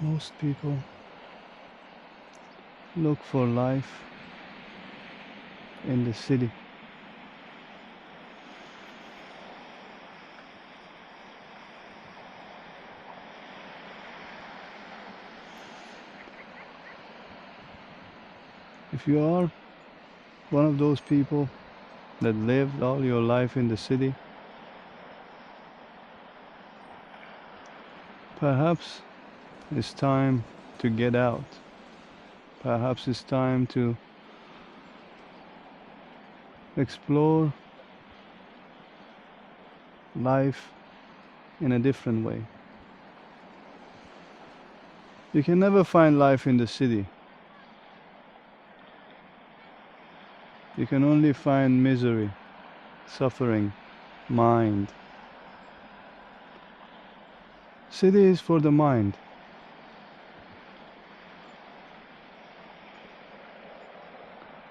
Most people look for life in the city. If you are one of those people that lived all your life in the city, perhaps it's time to get out. Perhaps it's time to explore life in a different way. You can never find life in the city. You can only find misery, suffering, mind. City is for the mind.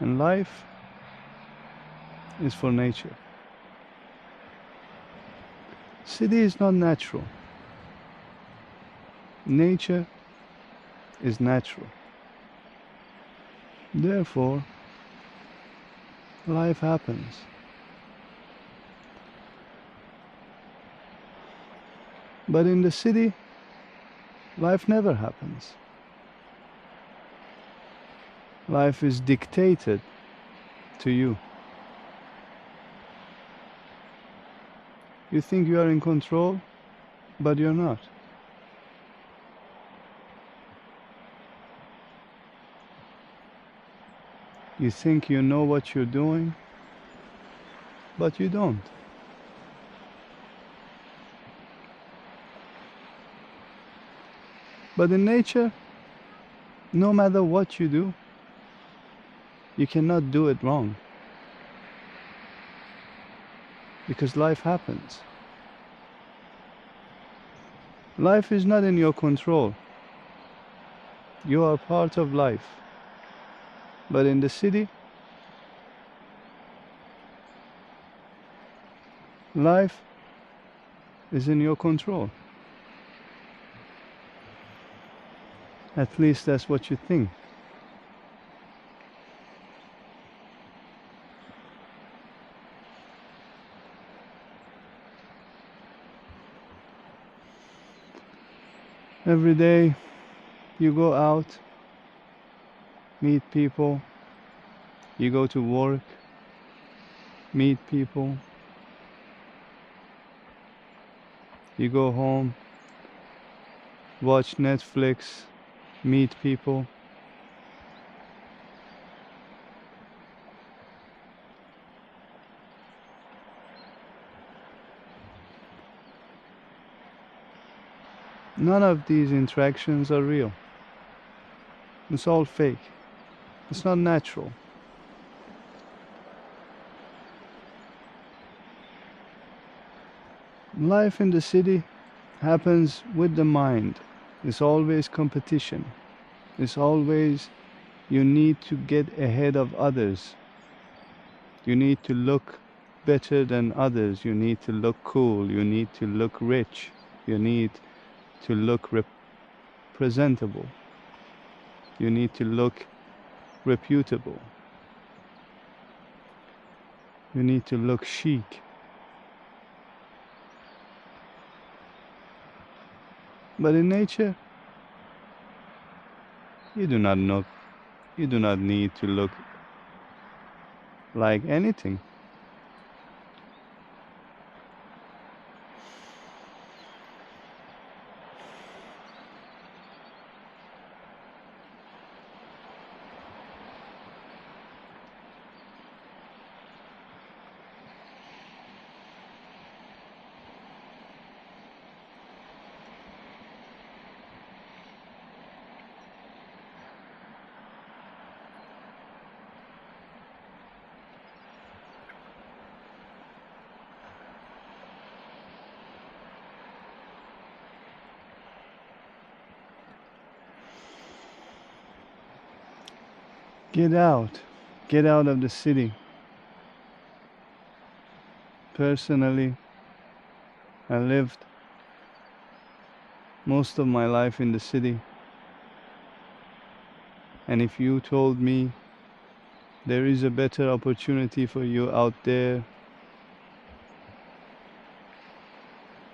And life is for nature. City is not natural. Nature is natural. Therefore, life happens. But in the city, life never happens. Life is dictated to you. You think you are in control, but you're not. You think you know what you're doing, but you don't. But in nature, no matter what you do, you cannot do it wrong. Because life happens. Life is not in your control. You are part of life. But in the city, life is in your control. At least that's what you think. Every day you go out, meet people, you go to work, meet people, you go home, watch Netflix, meet people. None of these interactions are real. It's all fake. It's not natural. Life in the city happens with the mind. It's always competition. It's always you need to get ahead of others. You need to look better than others. You need to look cool. You need to look rich. You need to look presentable. You need to look reputable. You need to look chic. But in nature, you do not need to look like anything. Get out. Get out of the city. Personally, I lived most of my life in the city. And if you told me there is a better opportunity for you out there,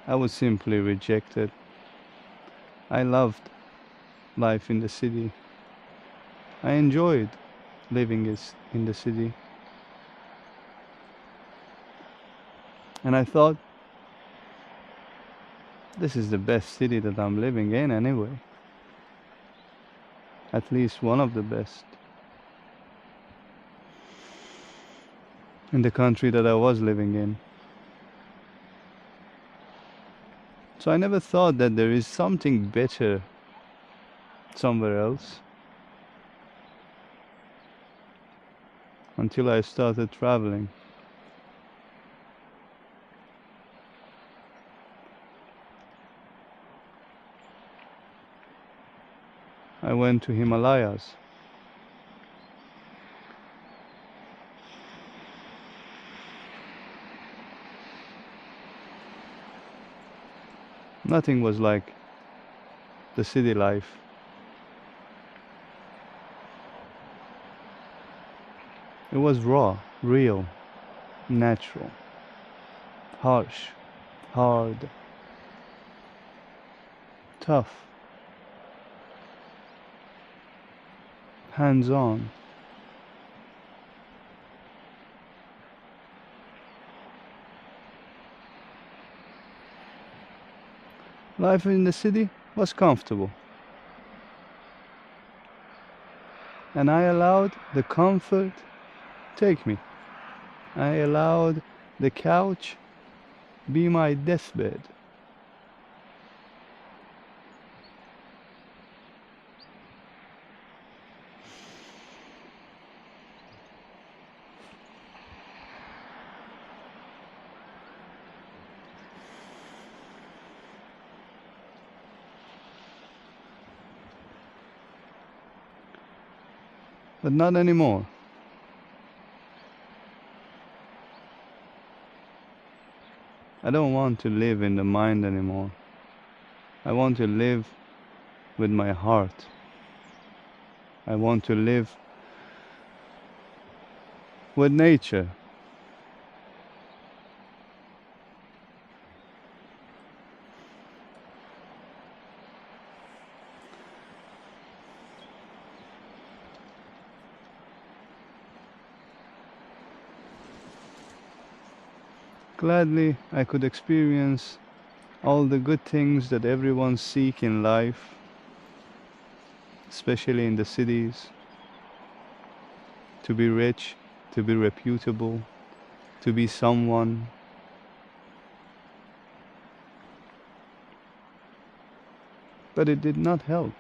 I would simply reject it. I loved life in the city. I enjoyed living in the city. And I thought, this is the best city that I'm living in anyway. At least one of the best in the country that I was living in. So I never thought that there is something better somewhere else until I started traveling. I went to Himalayas. Nothing was like the city life. It was raw, real, natural, harsh, hard, tough, hands-on. Life in the city was comfortable, and I allowed the comfort take me. I allowed the couch be my deathbed. But not anymore. I don't want to live in the mind anymore. I want to live with my heart. I want to live with nature. Gladly I could experience all the good things that everyone seeks in life, especially in the cities. To be rich, to be reputable, to be someone. But it did not help.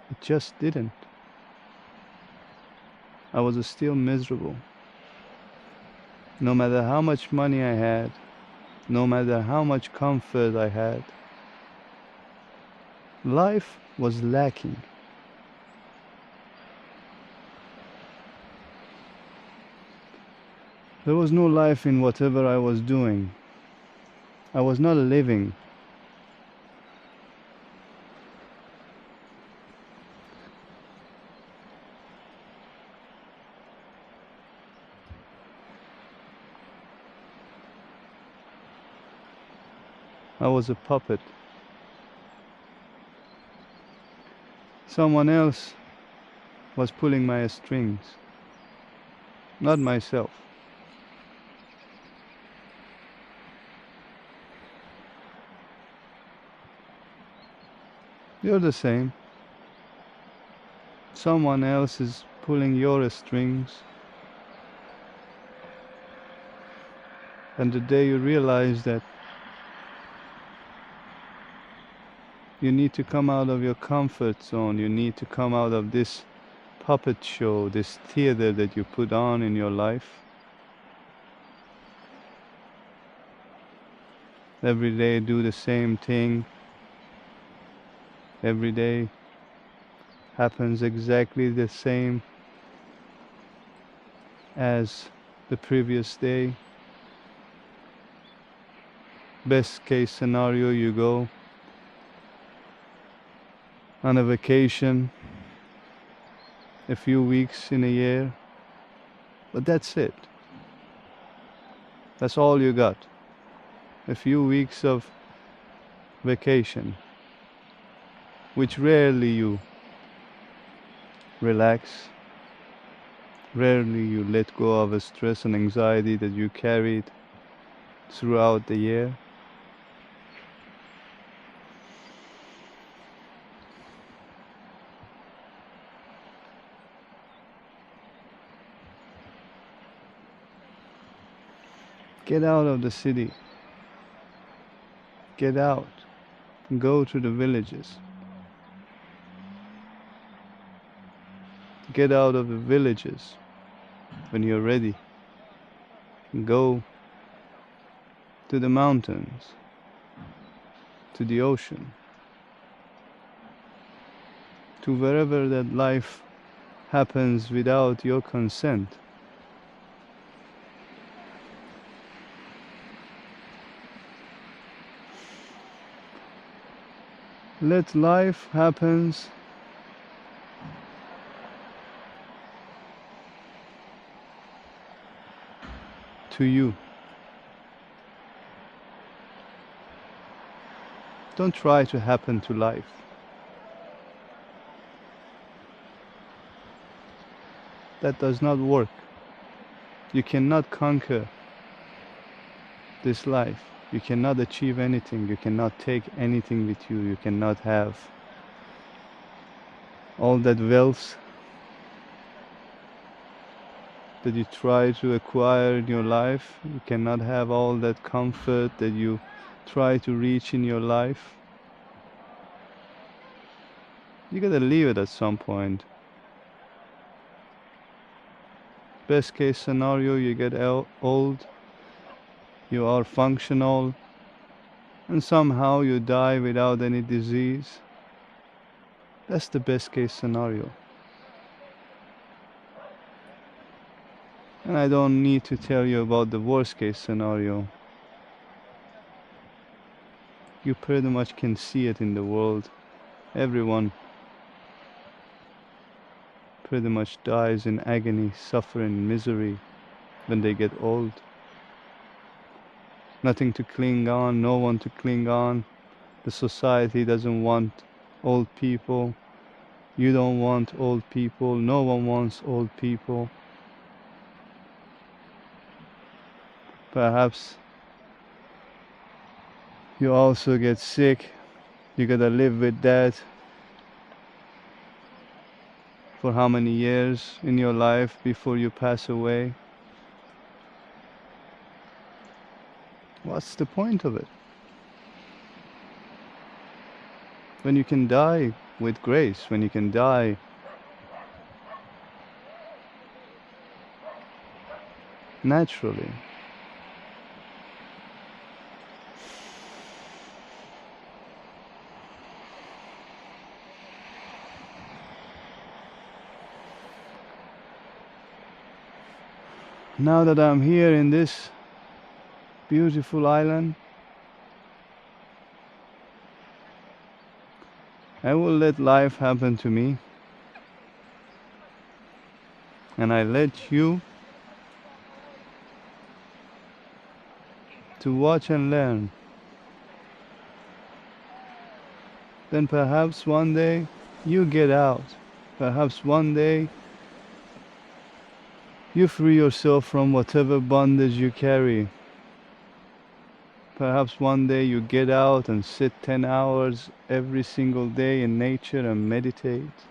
It just didn't. I was still miserable. No matter how much money I had, no matter how much comfort I had, life was lacking. There was no life in whatever I was doing. I was not living. I was a puppet. Someone else was pulling my strings, not myself. You're the same. Someone else is pulling your strings. And the day you realize that you need to come out of your comfort zone, you need to come out of this puppet show, this theater that you put on in your life. Every day do the same thing. Every day happens exactly the same as the previous day. Best case scenario, you go on a vacation, a few weeks in a year, but that's it. That's all you got. A few weeks of vacation, which rarely you relax, rarely you let go of a stress and anxiety that you carried throughout the year. Get out of the city. Get out. Go to the villages. Get out of the villages when you're ready. Go to the mountains, to the ocean, to wherever that life happens without your consent. Let life happens to you. Don't try to happen to life. That does not work. You cannot conquer this life. You cannot achieve anything. You cannot take anything with you. You cannot have all that wealth that you try to acquire in your life. You cannot have all that comfort that you try to reach in your life. You gotta leave it at some point. Best case scenario, you get old, you are functional, and somehow you die without any disease. That's the best case scenario. And I don't need to tell you about the worst case scenario. You pretty much can see it in the world. Everyone pretty much dies in agony, suffering, misery when they get old. Nothing to cling on, no one to cling on. The society doesn't want old people. You don't want old people. No one wants old people. Perhaps you also get sick. You gotta live with that for how many years in your life before you pass away? What's the point of it? When you can die with grace, when you can die naturally. Now that I'm here in this beautiful island, I will let life happen to me, and I let you to watch and learn. Then perhaps one day you get out. Perhaps one day you free yourself from whatever bondage you carry. Perhaps one day you get out and sit 10 hours every single day in nature and meditate.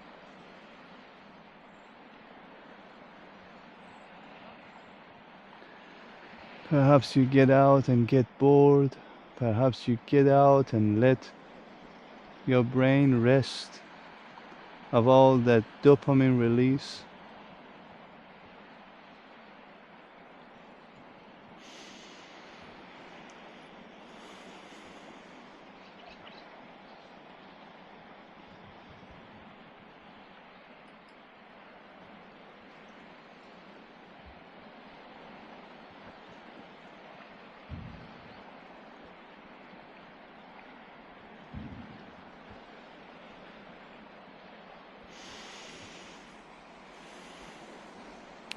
Perhaps you get out and get bored. Perhaps you get out and let your brain rest of all that dopamine release.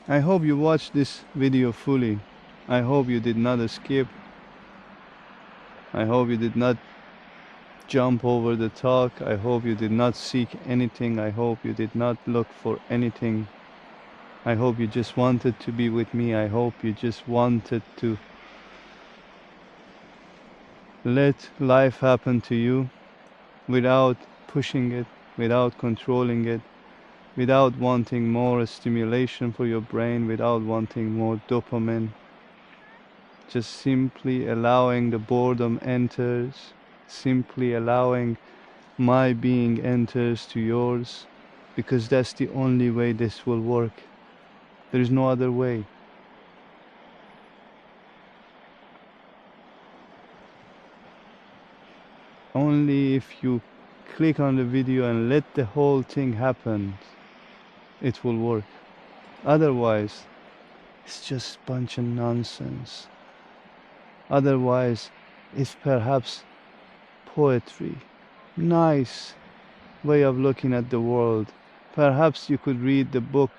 I hope you watched this video fully. I hope you did not skip. I hope you did not jump over the talk. I hope you did not seek anything. I hope you did not look for anything. I hope you just wanted to be with me. I hope you just wanted to let life happen to you without pushing it, without controlling it, without wanting more stimulation for your brain, without wanting more dopamine. Just simply allowing the boredom enters, simply allowing my being enters to yours, because that's the only way this will work. There is no other way. Only if you click on the video and let the whole thing happen, it will work. Otherwise, it's just a bunch of nonsense. Otherwise, it's perhaps poetry. Nice way of looking at the world. Perhaps you could read the book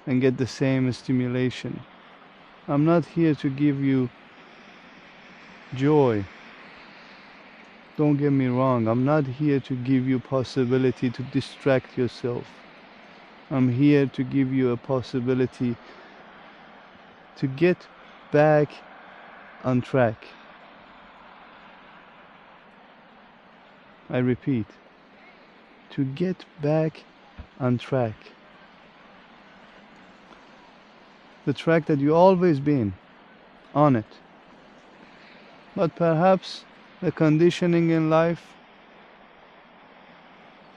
and get the same stimulation. I'm not here to give you joy. Don't get me wrong, I'm not here to give you possibility to distract yourself. I'm here to give you a possibility to get back on track. I repeat, to get back on track. The track that you always been on it. But perhaps the conditioning in life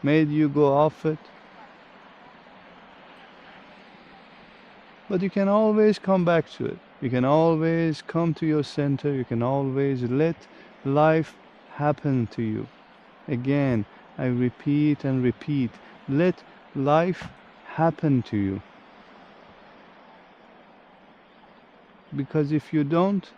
made you go off it. But you can always come back to it. You can always come to your center. You can always let life happen to you. Again, I repeat and repeat. Let life happen to you. Because if you don't,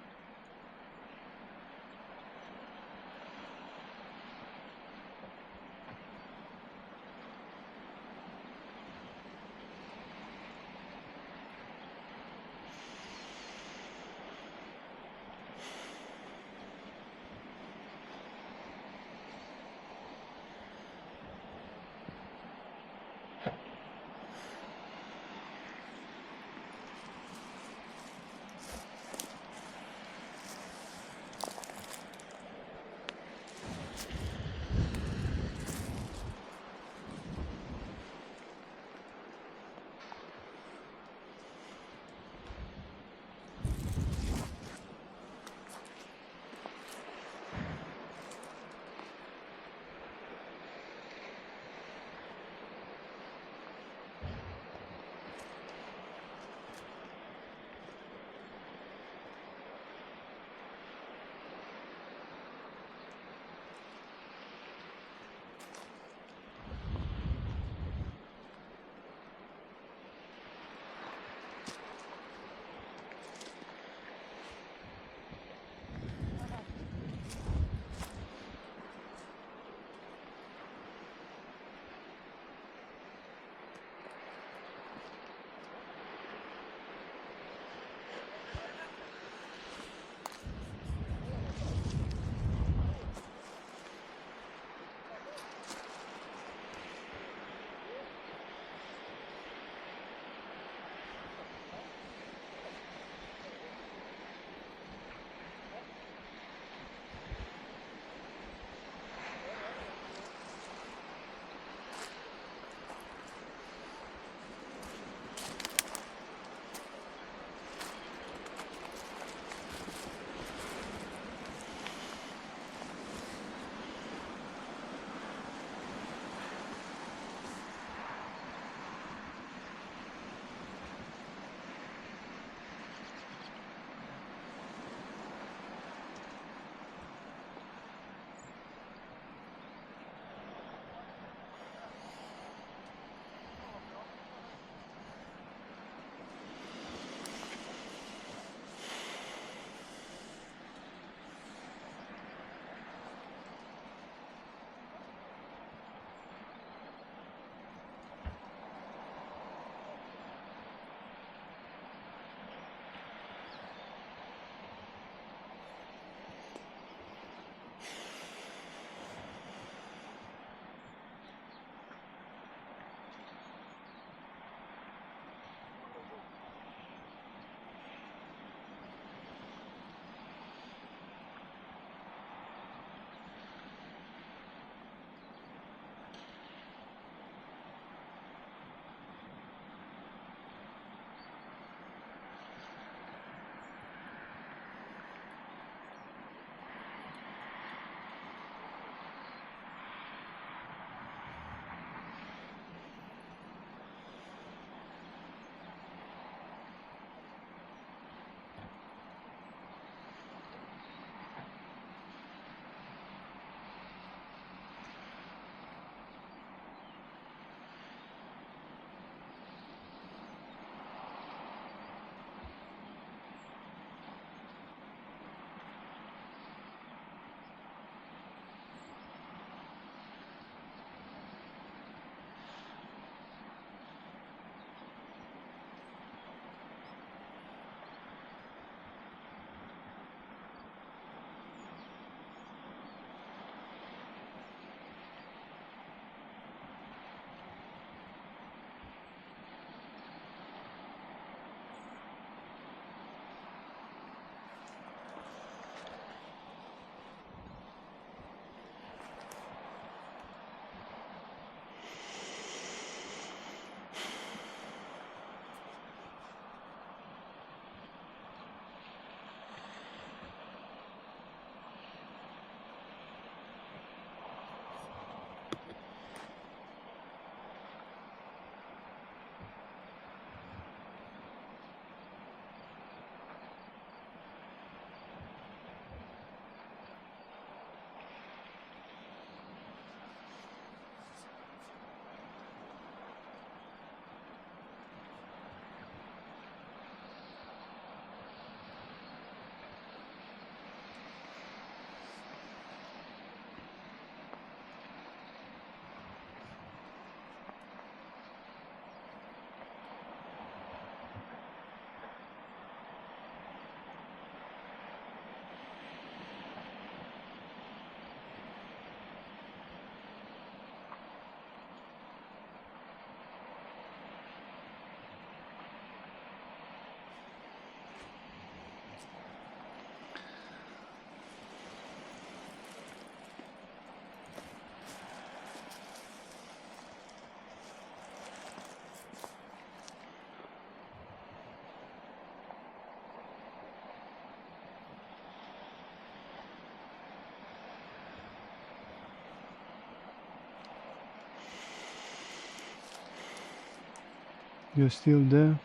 You're still there?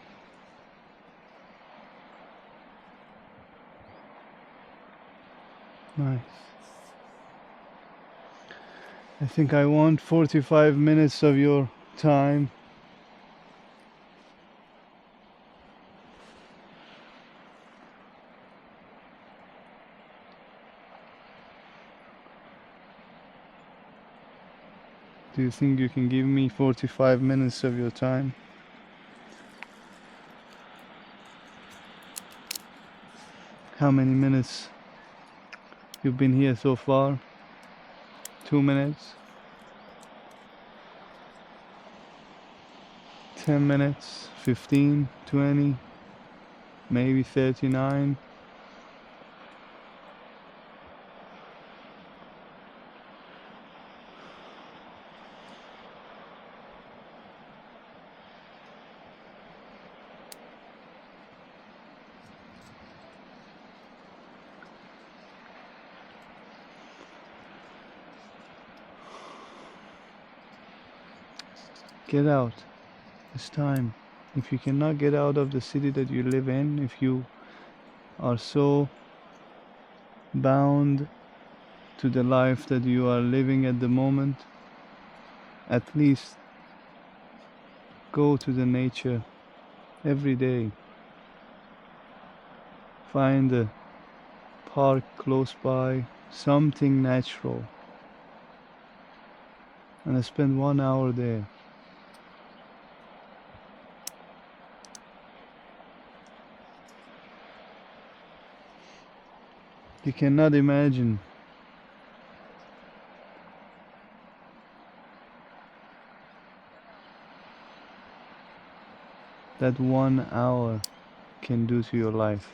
Nice. I think I want 45 minutes of your time. Do you think you can give me 45 minutes of your time? How many minutes you've been here so far? 2 minutes? 10 minutes? 15? 20? Maybe 39? Get out. It's time. If you cannot get out of the city that you live in, if you are so bound to the life that you are living at the moment, at least go to the nature every day. Find a park close by, something natural, and spend 1 hour there. You cannot imagine that 1 hour can do to your life.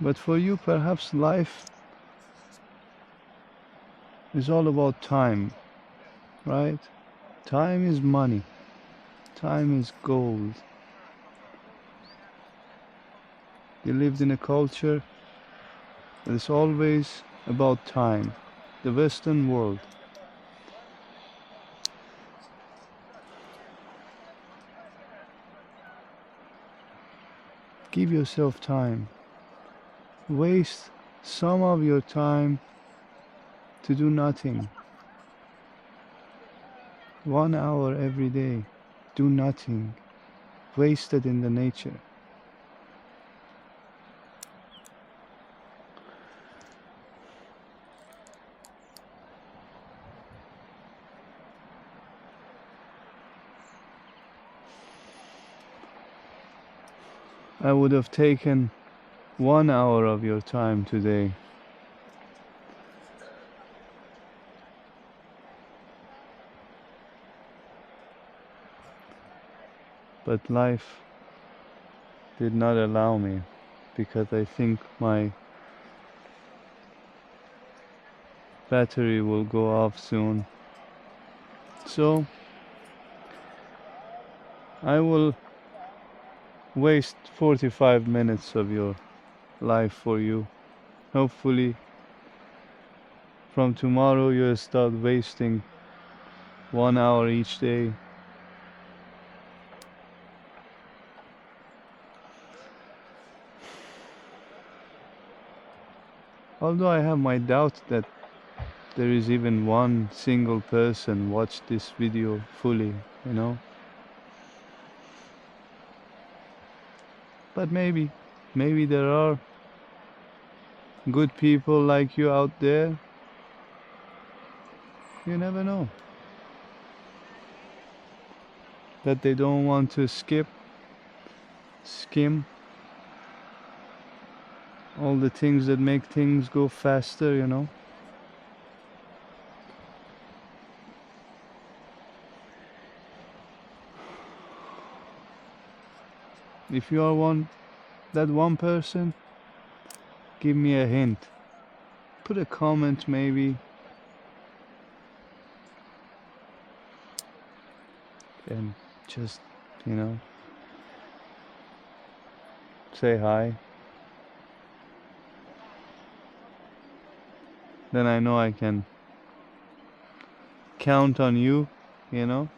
But for you, perhaps life is all about time, right? Time is money. Time is gold. You lived in a culture that is always about time. The Western world. Give yourself time. Waste some of your time to do nothing. 1 hour every day. Do nothing. Wasted in the nature. I would have taken 1 hour of your time today. But life did not allow me, because I think my battery will go off soon. So I will waste 45 minutes of your life for you. Hopefully from tomorrow you'll start wasting 1 hour each day. Although I have my doubt that there is even one single person watched this video fully, you know. But maybe there are good people like you out there. You never know. That they don't want to skim all the things that make things go faster, you know. If you are that one person, give me a hint. Put a comment maybe. And just, you know, say hi. then I know I can count on you, you know.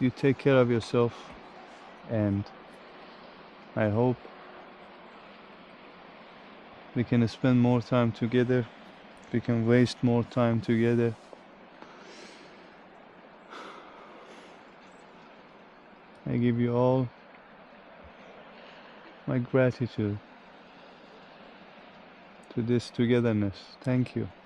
You take care of yourself, and I hope we can spend more time together. We can waste more time together. I give you all my gratitude to this togetherness. Thank you.